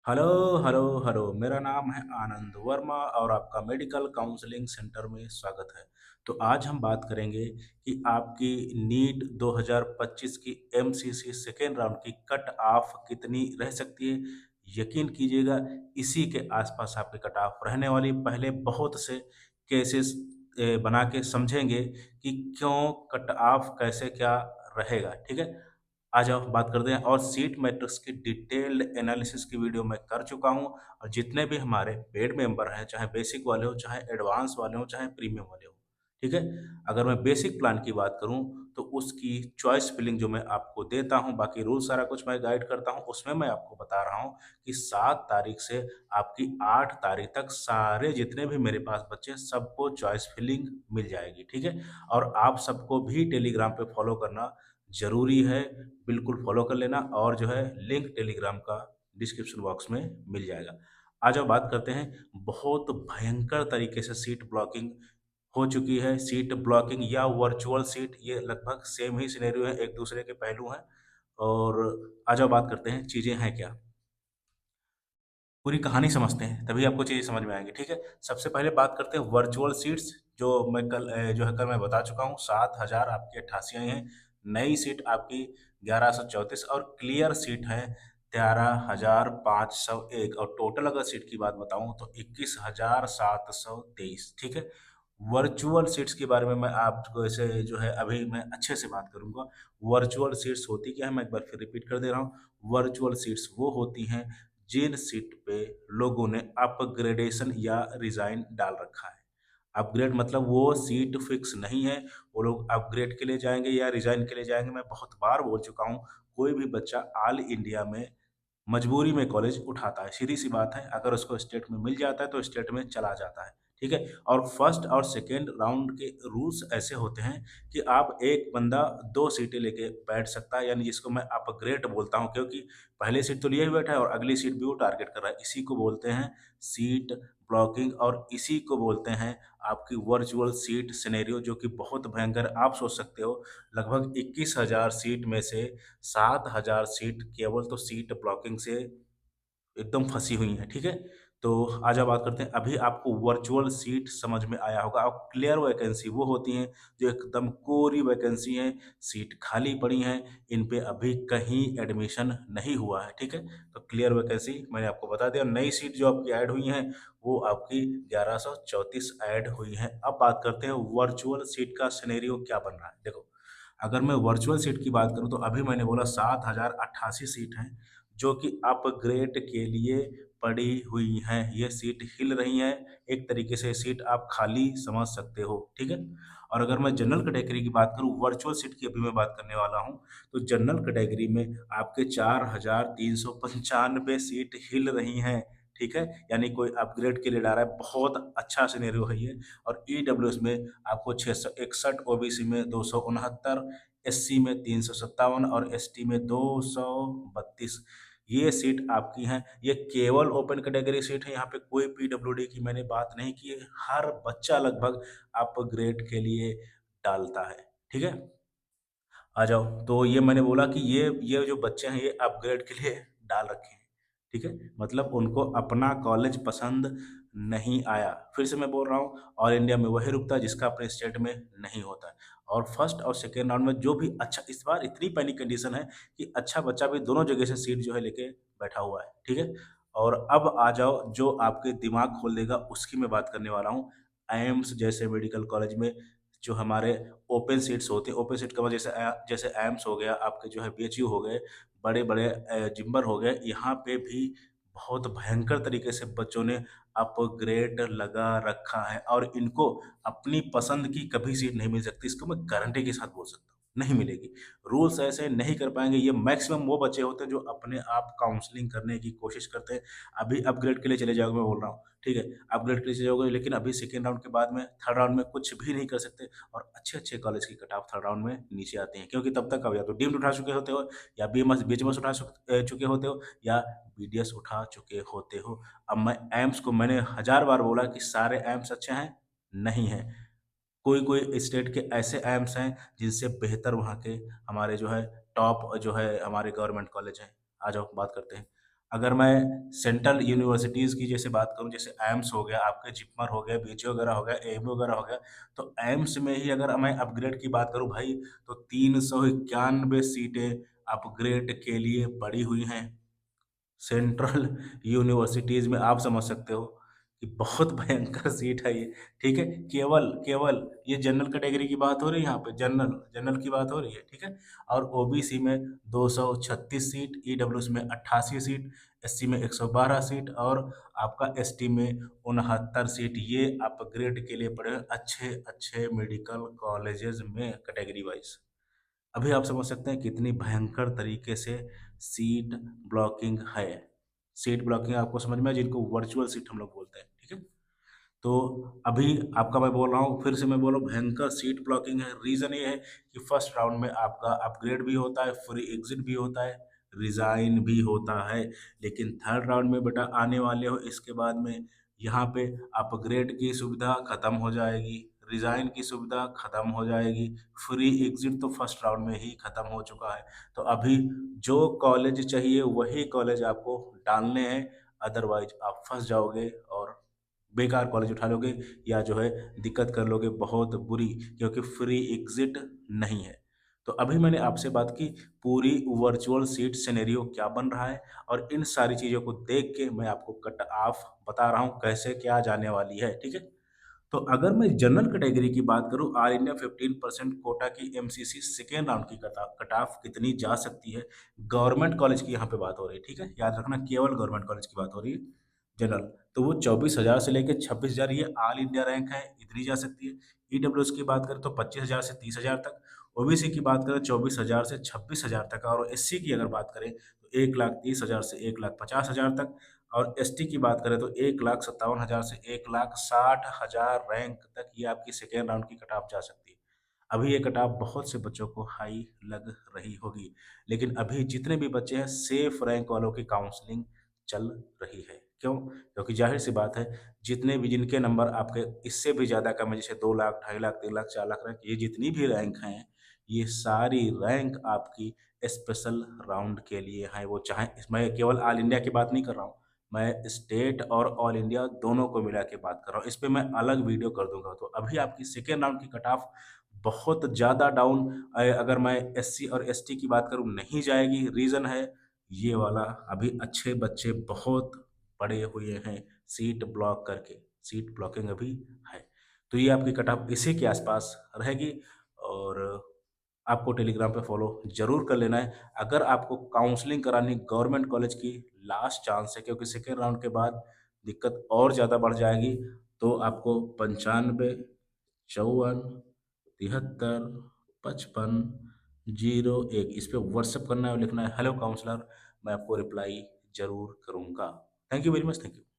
Hello hello hello, मेरा नाम है आनंद वर्मा और आपका मेडिकल काउंसलिंग सेंटर में स्वागत है। तो आज हम बात करेंगे कि आपकी नीट 2025 की एमसीसी सेकेंड राउंड की कट ऑफ कितनी रह सकती है। यकीन कीजिएगा, इसी के आसपास आपकी कट ऑफ रहने वाली। पहले बहुत से केसेस बना के समझेंगे कि क्यों कट ऑफ कैसे क्या रहेगा। ठीक है, आ जाओ बात करते हैं। और सीट मैट्रिक्स की डिटेल्ड एनालिसिस की वीडियो मैं कर चुका हूँ। और जितने भी हमारे पेड मेंबर हैं, चाहे बेसिक वाले हो, चाहे एडवांस वाले हो, चाहे प्रीमियम वाले हो, ठीक है। अगर मैं बेसिक प्लान की बात करूँ तो उसकी चॉइस फिलिंग जो मैं आपको देता हूँ, बाकी रूल सारा कुछ मैं गाइड करता हूँ, उसमें मैं आपको बता रहा हूँ कि 7 तारीख से आपकी 8 तारीख तक सारे जितने भी मेरे पास बच्चे हैं, सबको चॉइस फिलिंग मिल जाएगी। ठीक है, और आप सबको भी टेलीग्राम पे फॉलो करना ज़रूरी है। बिल्कुल फॉलो कर लेना, और जो है लिंक टेलीग्राम का डिस्क्रिप्शन बॉक्स में मिल जाएगा। आ जाओ बात करते हैं। बहुत भयंकर तरीके से सीट ब्लॉकिंग हो चुकी है। सीट ब्लॉकिंग या वर्चुअल सीट, ये लगभग सेम ही सिनेरियो है, एक दूसरे के पहलू हैं। और आ जाओ बात करते हैं चीज़ें हैं क्या। पूरी कहानी समझते हैं, तभी आपको चीज़ें समझ में आएँगी। ठीक है? सबसे पहले बात करते हैं वर्चुअल सीट्स, जो मैं कल जो है कल मैं बता चुका हूँ। 7,000 आपकी 88 आई हैं। नई सीट आपकी 1134 और क्लियर सीट है 13,501। और टोटल अगर सीट की बात बताऊँ तो 21,723। ठीक है? वर्चुअल सीट्स के बारे में मैं आपको ऐसे जो है अभी मैं अच्छे से बात करूँगा। वर्चुअल सीट्स होती क्या है, मैं एक बार फिर रिपीट कर दे रहा हूँ। वर्चुअल सीट्स वो होती हैं जिन सीट पे लोगों ने अपग्रेडेशन या रिज़ाइन डाल रखा है। अपग्रेड मतलब वो सीट फिक्स नहीं है, वो लोग अपग्रेड के लिए जाएँगे या रिज़ाइन के लिए जाएँगे। मैं बहुत बार बोल चुका हूँ, कोई भी बच्चा ऑल इंडिया में मजबूरी में कॉलेज उठाता है, सीधी-सी बात है। अगर उसको स्टेट में मिल जाता है, तो स्टेट में चला जाता है, ठीक है? और फर्स्ट और सेकंड राउंड के रूल्स ऐसे होते हैं कि आप एक बंदा 2 सीटें लेके बैठ सकता है, यानी जिसको मैं अपग्रेड बोलता हूँ, क्योंकि पहले सीट तो लिए ही बैठा है और अगली सीट भी वो टारगेट कर रहा है। इसी को बोलते हैं सीट ब्लॉकिंग, और इसी को बोलते हैं आपकी वर्चुअल सीट सिनेरियो, जो कि बहुत भयंकर। आप सोच सकते हो, लगभग 21,000 सीट में से 7,000 सीट केवल तो सीट ब्लॉकिंग से एकदम फँसी हुई हैं, ठीक है? तो आज हम बात करते हैं। अभी आपको वर्चुअल सीट समझ में आया होगा। अब क्लियर वैकेंसी वो होती हैं जो एकदम कोरी वैकेंसी हैं, सीट खाली पड़ी हैं, इन पे अभी कहीं एडमिशन नहीं हुआ है, ठीक है? तो क्लियर वैकेंसी मैंने आपको बता दिया। नई सीट जो आपकी ऐड हुई हैं, वो आपकी 1134 ऐड हुई हैं। अब बात करते हैं वर्चुअल सीट का सिनेरियो क्या बन रहा है। देखो, अगर मैं वर्चुअल सीट की बात करूँ तो अभी मैंने बोला 7,088 सीट हैं, जो कि अपग्रेड के लिए पड़ी हुई हैं। ये सीट हिल रही हैं, एक तरीके से सीट आप खाली समझ सकते हो, ठीक है? और अगर मैं जनरल कैटेगरी की बात करूँ, वर्चुअल सीट की अभी मैं बात करने वाला हूँ, तो जनरल कैटेगरी में आपके 4,395 सीट हिल रही हैं, ठीक है? यानी कोई अपग्रेड के लिए डाला है, बहुत अच्छा सिनेरियो है ये। और ईडब्ल्यूएस में आपको 661, ओबीसी में 269, एससी में 357 और एसटी में 232 ये सीट आपकी हैं। ये केवल ओपन कैटेगरी सीट है, यहाँ पे कोई पीडब्ल्यूडी की मैंने बात नहीं की है। हर बच्चा लगभग अपग्रेड के लिए डालता है, ठीक है? आ जाओ, तो ये मैंने बोला कि ये जो बच्चे हैं, ये अपग्रेड के लिए डाल रखे हैं, ठीक है? मतलब उनको अपना कॉलेज पसंद नहीं आया। फिर से मैं बोल रहा हूँ, ऑल इंडिया में वही रुकता है जिसका अपने स्टेट में नहीं होता है। और फर्स्ट और सेकंड राउंड में जो भी अच्छा, इस बार इतनी पैनिक कंडीशन है कि अच्छा बच्चा भी दोनों जगह से सीट जो है लेके बैठा हुआ है, ठीक है? और अब आ जाओ, जो आपके दिमाग खोल देगा उसकी मैं बात करने वाला हूँ। एम्स जैसे मेडिकल कॉलेज में जो हमारे ओपन सीट्स होती हैं, ओपन सीट का मतलब जैसे एम्स हो गया, आपके जो है बीएचयू हो गए, बड़े-बड़े जिम्बर हो गए, यहाँ पे भी बहुत भयंकर तरीके से बच्चों ने अपग्रेड लगा रखा है, और इनको अपनी पसंद की कभी सीट नहीं मिल सकती। इसको मैं गारंटी के साथ बोल सकता हूँ, नहीं मिलेगी। रूल्स ऐसे नहीं कर पाएँगे। ये मैक्सिमम वो बच्चे होते हैं जो अपने आप काउंसलिंग करने की कोशिश करते हैं। अभी अपग्रेड के लिए चले जाओगे, मैं बोल रहा हूँ, ठीक है? अपग्रेड के लिए चले जाओगे, लेकिन अभी सेकंड राउंड के बाद में थर्ड राउंड में कुछ भी नहीं कर सकते। और अच्छे-अच्छे कॉलेज की कट ऑफ थर्ड राउंड में नीचे आती हैं, क्योंकि तब तक अब या तो डीम्ड उठा चुके होते हो, या बीएचएमएस चुके होते हो, या बीडीएस उठा चुके होते हो। अब मैं एम्स को मैंने हज़ार बार बोला कि सारे एम्स अच्छे हैं, नहीं हैं। कोई-कोई स्टेट के ऐसे एम्स हैं जिनसे बेहतर वहाँ के हमारे जो है टॉप जो है हमारे गवर्नमेंट कॉलेज हैं। आ जाओ बात करते हैं। अगर मैं सेंट्रल यूनिवर्सिटीज़ की जैसे बात करूँ, जैसे एम्स हो गया, आपके जिपमर हो गया, बीच वगैरह हो गया, एएमयू वगैरह हो गया, तो एम्स में ही अगर मैं अपग्रेड की बात करूँ भाई, तो 391 सीटें अपग्रेड के लिए पड़ी हुई हैं। सेंट्रल यूनिवर्सिटीज़ में आप समझ सकते हो कि बहुत भयंकर सीट है ये, ठीक है? केवल केवल ये जनरल कैटेगरी की बात हो रही है यहाँ पे, जनरल जनरल की बात हो रही है, ठीक है? और ओबीसी में 236 सीट, ईडब्ल्यूएस में 88 सीट, एससी में 112 सीट और आपका एसटी में 69 सीट। ये अपग्रेड के लिए पड़े हैं अच्छे-अच्छे मेडिकल कॉलेजेस में कैटेगरी वाइज़। अभी आप समझ सकते हैं कितनी भयंकर तरीके से सीट ब्लॉकिंग है। सीट ब्लॉकिंग आपको समझ में आया, जिनको वर्चुअल सीट हम लोग बोलते हैं, ठीक है? तो अभी आपका मैं बोल रहा हूँ, फिर से मैं बोल रहा हूँ, भयंकर सीट ब्लॉकिंग है। रीज़न ये है कि फर्स्ट राउंड में आपका अपग्रेड भी होता है, फ्री एग्ज़िट भी होता है, रिज़ाइन भी होता है। लेकिन थर्ड राउंड में बेटा आने वाले हो, इसके बाद में यहाँ पे अपग्रेड की सुविधा खत्म हो जाएगी, रिज़ाइन की सुविधा खत्म हो जाएगी, फ्री एग्ज़िट तो फर्स्ट राउंड में ही खत्म हो चुका है। तो अभी जो कॉलेज चाहिए वही कॉलेज आपको डालने हैं, अदरवाइज़ आप फँस जाओगे और बेकार कॉलेज उठा लोगे या जो है दिक्कत कर लोगे बहुत बुरी, क्योंकि फ्री एग्जिट नहीं है। तो अभी मैंने आपसे बात की पूरी वर्चुअल सीट सिनेरियो क्या बन रहा है, और इन सारी चीज़ों को देख के मैं आपको कट ऑफ बता रहा हूँ कैसे क्या जाने वाली है, ठीक है? तो अगर मैं जनरल कैटेगरी की बात करूँ, ऑल इंडिया 15% कोटा की एमसीसी सेकेंड राउंड की कट ऑफ कितनी जा सकती है? गवर्नमेंट कॉलेज की यहाँ पे बात हो रही है, ठीक है? याद रखना केवल गवर्नमेंट कॉलेज की बात हो रही है, जनरल। तो वो 24,000 से लेके 26,000, ये ऑल इंडिया रैंक है, इतनी जा सकती है। ईडब्ल्यूएस की बात करें तो 25,000 से 30,000 तक, ओबीसी की बात करें 24,000 से 26,000 तक, और एससी की अगर बात करें तो 1,30,000 से 1,50,000 तक, और एसटी की बात करें तो 1,57,000 से 1,60,000 रैंक तक ये आपकी सेकेंड राउंड की कट ऑफ जा सकती है। अभी ये कट ऑफ बहुत से बच्चों को हाई लग रही होगी, लेकिन अभी जितने भी बच्चे हैं सेफ रैंक वालों की काउंसलिंग चल रही है। क्यों? क्योंकि ज़ाहिर-सी बात है, जितने भी जिनके नंबर आपके इससे भी ज़्यादा कम है, जैसे 2 लाख, 2.5 लाख, 3 लाख, 4 लाख रैंक, ये जितनी भी रैंक हैं, ये सारी रैंक आपकी स्पेशल राउंड के लिए हैं। वो चाहे मैं केवल ऑल इंडिया की बात नहीं कर रहा हूँ, मैं स्टेट और ऑल इंडिया दोनों को मिला के बात कर रहा हूँ। इस पे मैं अलग वीडियो कर दूँगा। तो अभी आपकी सेकंड राउंड की कट ऑफ बहुत ज़्यादा डाउन, अगर मैं एससी और एसटी की बात करूँ, नहीं जाएगी। रीज़न है ये वाला, अभी अच्छे बच्चे बहुत पड़े हुए हैं सीट ब्लॉक करके, सीट ब्लॉकिंग अभी है। तो ये आपकी कट ऑफ इसी के आसपास रहेगी, और आपको टेलीग्राम पे फॉलो ज़रूर कर लेना है। अगर आपको काउंसलिंग करानी गवर्नमेंट कॉलेज की, लास्ट चांस है, क्योंकि सेकेंड राउंड के बाद दिक्कत और ज़्यादा बढ़ जाएगी। तो आपको 95 54 73 55 01 इस पे व्हाट्सएप करना है और लिखना है हेलो काउंसलर, मैं आपको रिप्लाई ज़रूर करूँगा। Thank you very much, thank you.